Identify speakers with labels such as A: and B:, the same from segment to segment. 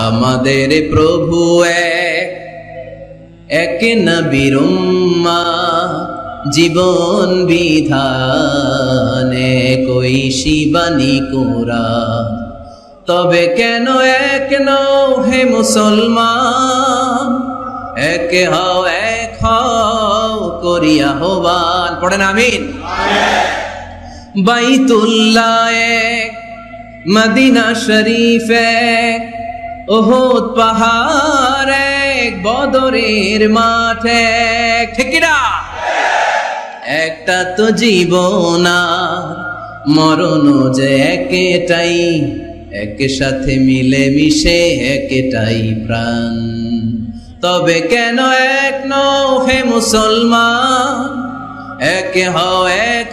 A: আমাদের প্রভু এক নবীর উম্মাহ, জীবন বিধানে কই শিবানী কুরআন। তবে কেন এক নও হে মুসলমান, এক হও করিয়া আহ্বান। পড়েন আমিন। বাইতুল্লাহ এক, মদিনা শরীফ এক, উহুদ পাহাড় এক, বদরের মাঠ এক। ঠিক না? একটা তো জীবন আর মরণ যে একটাই, একসাথে মিলে মিশে একটাই প্রাণ। তবে কেন এক নও হে মুসলমান, এক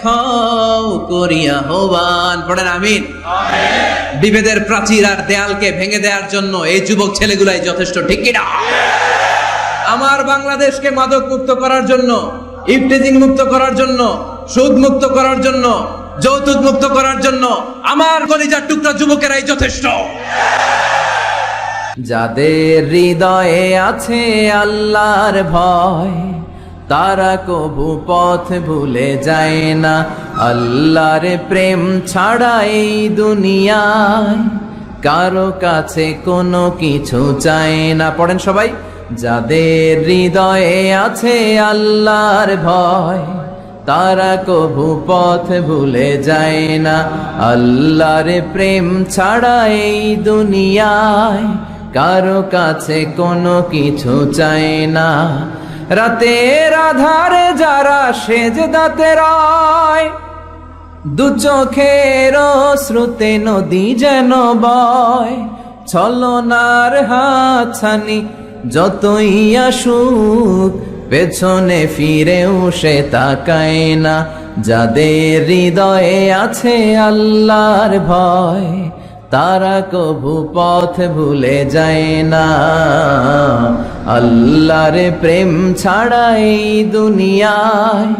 A: হও করিয়া আহ্বান। পড়েন আমিন। বিভেদের প্রাচীর আর দেয়ালকে ভেঙে দেওয়ার জন্য এই যুবক ছেলেগুলাই যথেষ্ট। ঠিক কিনা? আমার বাংলাদেশকে মাদক মুক্ত করার জন্য, ইফটিজিং মুক্ত করার জন্য, সুদ মুক্ত করার জন্য, যৌতুক মুক্ত করার জন্য আমার কলিজার টুকরা যুবকেরাই যথেষ্ট। যাদের হৃদয়ে আছে আল্লাহর ভয়, তারা কবু পথ ভুলে যায় না। আল্লাহর প্রেম ছাড়া এই দুনিয়ায় কারো কাছে কোনো কিছু চায় না। পড়েন সবাই। যাদের হৃদয়ে আছে আল্লাহর ভয়, তারা কবু পথ ভুলে যায় না। আল্লাহর প্রেম ছাড়া এই দুনিয়ায় কারো কাছে কোনো কিছু চায় না। রাতের আধারে যারা সেজদাতে রয়, দু চোখের শ্রুতে নদী যেন বয়। ছলনার হাতছানি যতই আসুক, পেছনে ফিরেও সে তাকায় না। যাদের হৃদয়ে আছে আল্লাহর ভয়, তারা কবু পথ ভুলে যায় না। আল্লাহর প্রেম ছাড়া এই দুনিয়ায়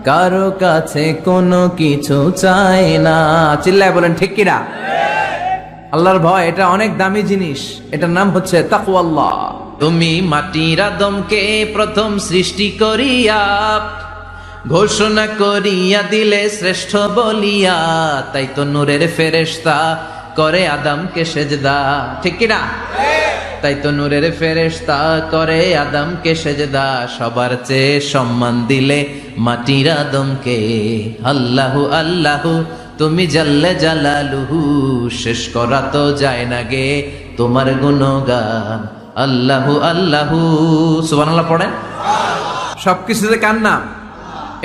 A: কারো কাছে কোনো কিছু চায় না। চিল্লায় বলেন ঠিক কিনা? আল্লাহর ভয় এটা অনেক দামি জিনিস, এটার নাম হচ্ছে তাকওয়াল্লাহ। তুমি মাটির আদমকে প্রথম সৃষ্টি করিয়া ঘোষণা করিয়া দিলে শ্রেষ্ঠ বলিয়া, তাই তো নূরের ফেরেশতা করে আদমকে সেজদা। ঠিক কিনা? তাই তো নূরের ফেরেশতা করে আদমকে সেজদা। সবার চেয়ে সম্মান দিলে মাটির আদমকে। আল্লাহু আল্লাহু তুমি জাল্লে জালালুহু, শেষ করা তো যায় না গে তোমার গুণগান। আল্লাহু আল্লাহু সুবহানাল্লাহ পড়েন। সবকিছুতে কার নাম?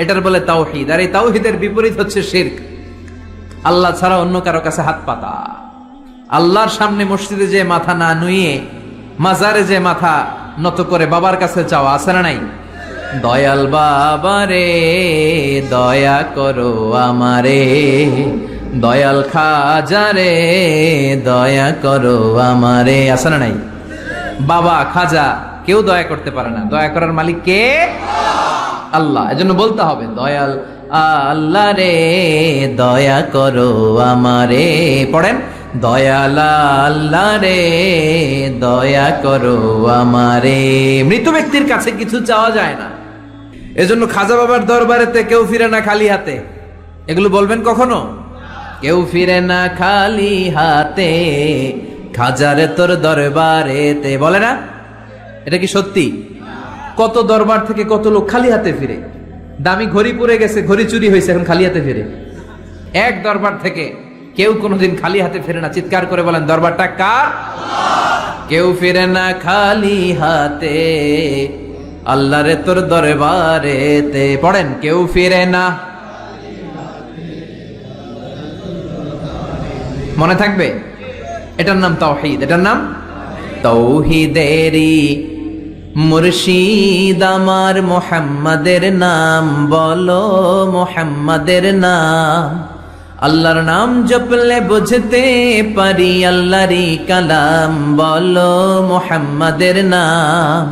A: এটার বলে তাওহীদ। আর এই তাওহীদের বিপরীত হচ্ছে শিরক। আল্লাহ ছাড়া অন্য কারো কাছে হাত পাতা। আল্লাহর সামনে মসজিদে যে মাথা না নুয়ে মাজারে যে মাথা নত করে বাবার কাছে চাওয়া, আছে না নাই? দয়াল বাবা রে দয়া করো আমারে, দয়াল খাজা রে দয়া করো আমারে, আছে না নাই? বাবা খাজা কেউ দয়া করতে পারে না, দয়া করার মালিক কে? আল্লাহ। এজন্য বলতে হবে দয়াল আল্লাহ রে দয়া করো আমারে। পড়েন দয়াল আল্লাহ রে দয়া করো আমারে। মৃত ব্যক্তির কাছে কিছু চাওয়া যায় না, এজন্য খাজা বাবার দরবারেতে কেউ ফিরে না খালি হাতে। এগুলো বলবেন কখনো? কেউ ফিরে না খালি হাতে, খাজারে তোর দরবারেতে, বলে না? এটা কি সত্যি? কত দরবার থেকে কত লোক খালি হাতে ফিরে। দামি ঘড়ি পরে গেছে, ঘড়ি চুরি হয়েছে, এখন খালি হাতে ফিরে। এক দরবার থেকে কেউ কোনোদিন খালি হাতে ফিরে না। চিৎকার করে বলেন দরবারটা কার? কেউ ফিরে না খালি হাতে, আল্লাহরে তোর দরবারেতে। পড়েন কেউ ফিরে না। মনে থাকবে? এটার নাম তাওহীদ, এটার নাম তাওহীদেরই মুর্শিদ আমার মুহাম্মাদের নাম বলো, মুহাম্মাদের নাম। আল্লাহর নাম জপলে বুঝতে পারি আল্লাহরই কালাম, বলো মুহাম্মাদের নাম।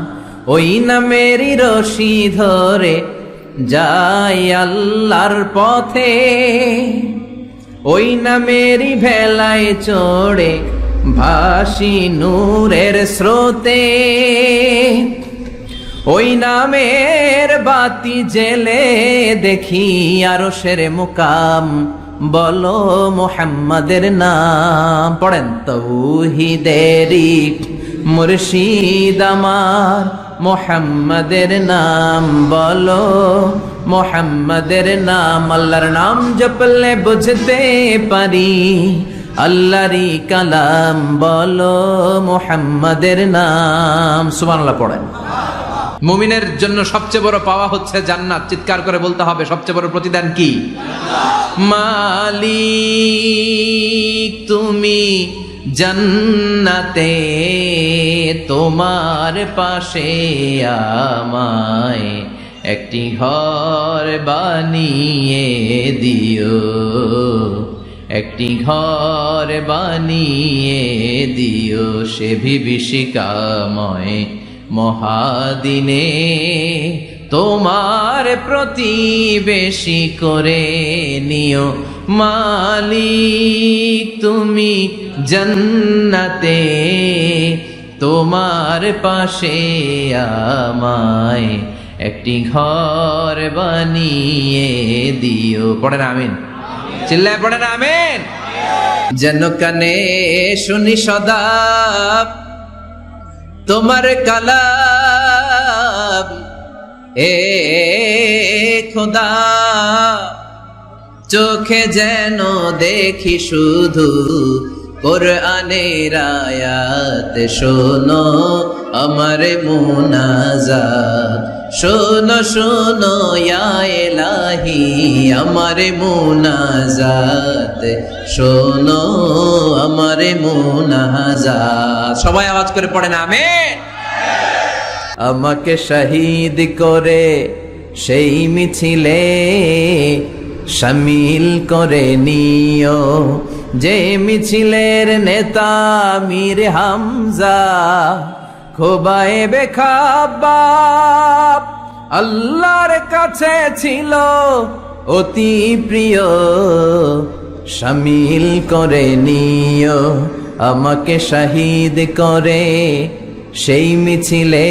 A: ওই নামেরই রশি ধরে যাই আল্লাহর পথে, ওই নামেরই ভেলায় চড়ে ভাসি নূরের স্রোতে, ওই নামের বাতি জেলে দেখি আরশের মুকাম, বলো মুহাম্মাদের নাম। পড়েন, তৌহিদেরি মুর্শিদ আমার, মুহাম্মাদের নাম বলো, মুহাম্মাদের নাম। আল্লাহর নাম জপলে বুঝতে পারি, আল্লাহরই কালাম বলো, মুহাম্মাদের নাম। সুবহানাল্লাহ পড়েন। মুমিনের জন্য সবচেয়ে বড় পাওয়া হচ্ছে জান্নাত। চিৎকার করে বলতে হবে, সবচেয়ে বড় প্রতিদান কি? মালিক তুমি জান্নাতে, তোমার পাশে আমায় একটি ঘর বানিয়ে দিও, একটি ঘর বানিয়ে দিও, সে বিভীষিকাময় মহাদিনে তোমার প্রতিবেশী করে নিও। মালিক তুমি জান্নাতে, তোমার পাশে আমায় একটি ঘর বানিয়ে দিও। পড়েন আমিন, চিল্লায় পড়েন আমিন। যেন কানে শুনি সদা তোমার কালাম, এ খোদা চোখে যেন দেখি শুধু কোরআনের আয়াত। শোনো আমার মুনাজাত, শোনো শোনো ইয়া ইলাহি আমার মুনাজাত, শোনো আমার মুনাজাত। সবাই আওয়াজ করে পড়েন আমিন। আমাকে শহীদ করে সেই মিছিলে শামিল করে নিও, যে মিছিলের নেতা মীর হামজা খোবায়েবে খাব্বাব আল্লাহর কাছে ছিল অতি প্রিয়। শামিল করে নিও আমাকে শহীদ করে সেই মিছিলে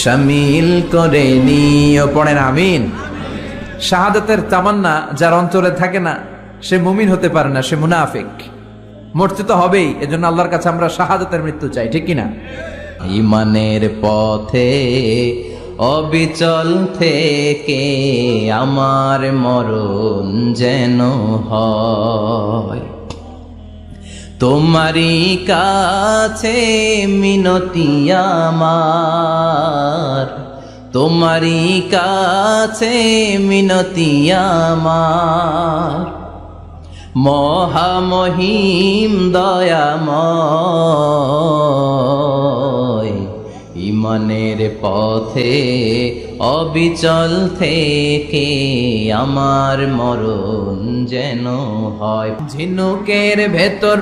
A: শামিল করে নিও। পড়েন আমিন। শাহাদাতের তামান্না যার অন্তরে থাকে না সে মুমিন হতে পারে না, সে মুনাফিক। মরতে তো হবেই, এজন্য আল্লাহর কাছে আমরা শাহাদাতের মৃত্যু চাই, ঠিক কিনা? ঈমানের পথে অবিচল থেকে আমার মরণ যেন হয়, তোমারই কাছে মিনতি আমার, তোমারই কাছে মিনতি আমার। মহামহিম দয়াময় ঈমানের পথে অবিচল থেকে আমার মরণ যেন হয়। ঝিনুকের ভেতর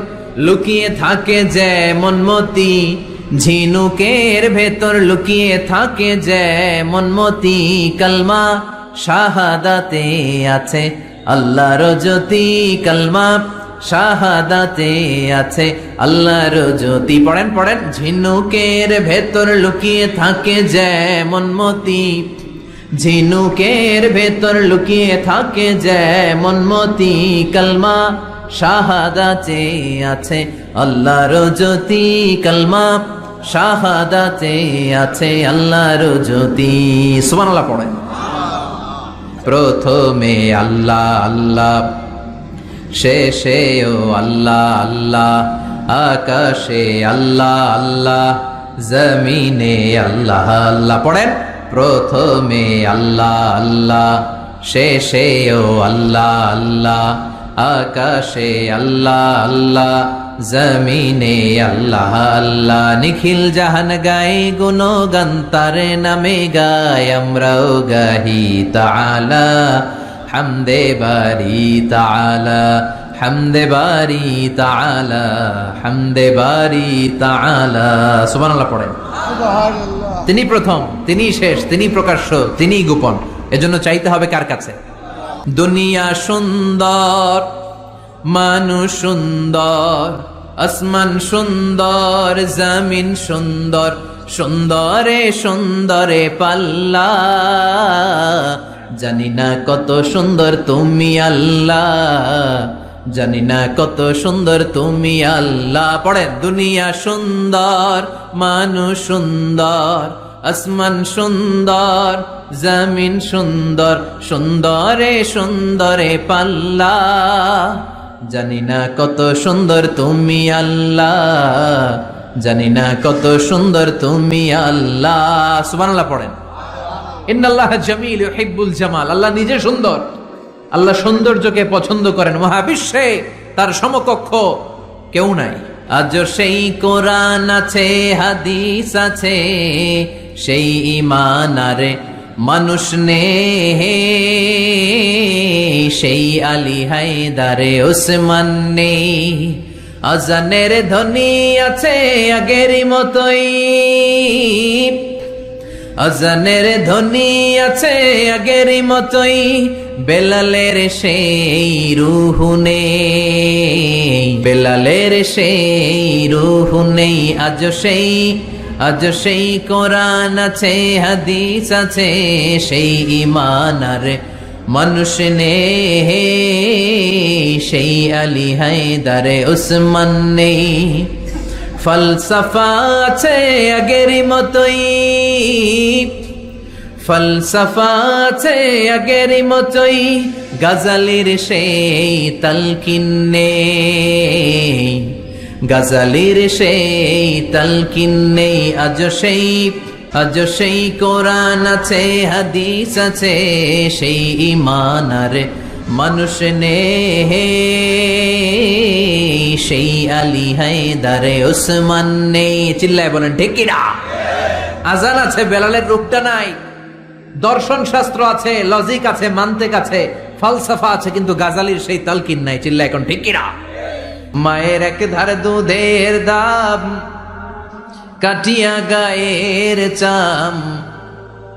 A: লুকিয়ে থাকে যেমন মতি, ঝিনুকের ভেতর লুকিয়ে থাকে যেমন মতি, কালমা শাহাদাতে আছে আল্লাহর জ্যোতি, কালমা শাহাদাতে আছে আল্লাহর জ্যোতি। পড়েন পড়েন। ঝিনুকের ভেতর লুকিয়ে থাকে যেমন মতি, ঝিনুকের ভেতর লুকিয়ে থাকে যেমন মতি, কালমা শাহাদাতে আছে আল্লাহর জ্যোতি, কালমা শাহাদাতে আছে আল্লাহর জ্যোতি। সুবহানাল্লাহ পড়েন। প্রথমে আল্লাহ আল্লাহ, শেষেও আল্লাহ আল্লাহ, আকাশে আল্লাহ আল্লাহ, জমিনে আল্লাহ আল্লাহ। পড়েন। প্রথমে আল্লাহ আল্লাহ, শেষেও আল্লাহ আল্লাহ, আকাশে আল্লাহ আল্লাহ, জমিনে আল্লাহ আল্লাহ। নিখিল জাহান গায়ে গুণগান তার নামে গায়, আমরাও গাহি তাআলা হামদে বারি তাআলা, হামদে বারি তাআলা, হামদে বারি তাআলা। সুবহানাল্লাহ পড়েন। তিনি প্রথম, তিনি শেষ, তিনি প্রকাশ্য, তিনি গোপন। এজন্য চাইতে হবে কার কাছে? দুনিয়া সুন্দর, মানুষ সুন্দর, আসমান সুন্দর, জমিন সুন্দর, সুন্দরে সুন্দরে পাল্লা। জানি না কত সুন্দর তুমি আল্লাহ, জানি না কত সুন্দর তুমি আল্লাহ। পড়েন, দুনিয়া সুন্দর, মানুষ সুন্দর, আসমান সুন্দর, জমিন সুন্দর, সুন্দরে সুন্দরে পাল্লা। জানি না কত সুন্দর তুমি আল্লাহ, জানি না কত সুন্দর তুমি আল্লাহ। সুবহানাল্লাহ পড়েন। ইন্নাল্লাহ জামিল ইউহিব্বুল জামাল। আল্লাহ নিজে সুন্দর, আল্লাহ সৌন্দর্যকে পছন্দ করেন। মহাবিশ্বে তার সমকক্ষ কেউ নাই। আজ সেই কোরআন আছে, হাদিস আছে, সেই ঈমান আরে মানুষ নে, সেই আলী হায়দারে ওসমান নেই। আজানের ধ্বনি আছে আগেরই মতোই, আজানের ধ্বনি আছে আগেরই মতোই, বেলালের সেই রূহ নেই, বেলালের সেই রূহ নেই। আজ সেই কোরআন আছে, হাদিস আছে, সেই ঈমান আর মানুষ নেই, সেই আলী হায়দারে ওসমান নেই। ফলসফা আছে আগেরই মতোই, ফলসফা আছে আগেরই মতোই, গাজালির সেই তালকিন নেই, গাজালির সেই তালকিন নেই। আজ সেই কোরআন আছে, হাদিস আছে, সেই ঈমান আর মানুষ নেই, সেই আলী হায়দারে ওসমান নেই। চিল্লায় বলেন ঠিক কিনা? আজান আছে, বেলালের রূপটা নাই। দর্শন শাস্ত্র আছে, লজিক আছে, মান্তিক আছে, ফালসাফা আছে, কিন্তু গাজালির সেই তালকিন নাই। চিল্লায় এখন ঠিক কিনা? মায়ের এক ধারে দুধের দাম, কাটিয়া গায়ের চাম,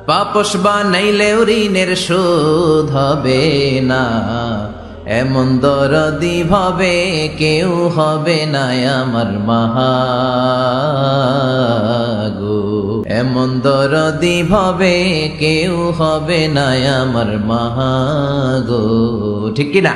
A: পাপস বানাইলেও ঋণের শোধ হবে না। এমন দরদি ভাবে কেউ হবে না আমার মাগো, এমন দরদি ভাবে কেউ হবে না আমার মাগো। ঠিক কিনা?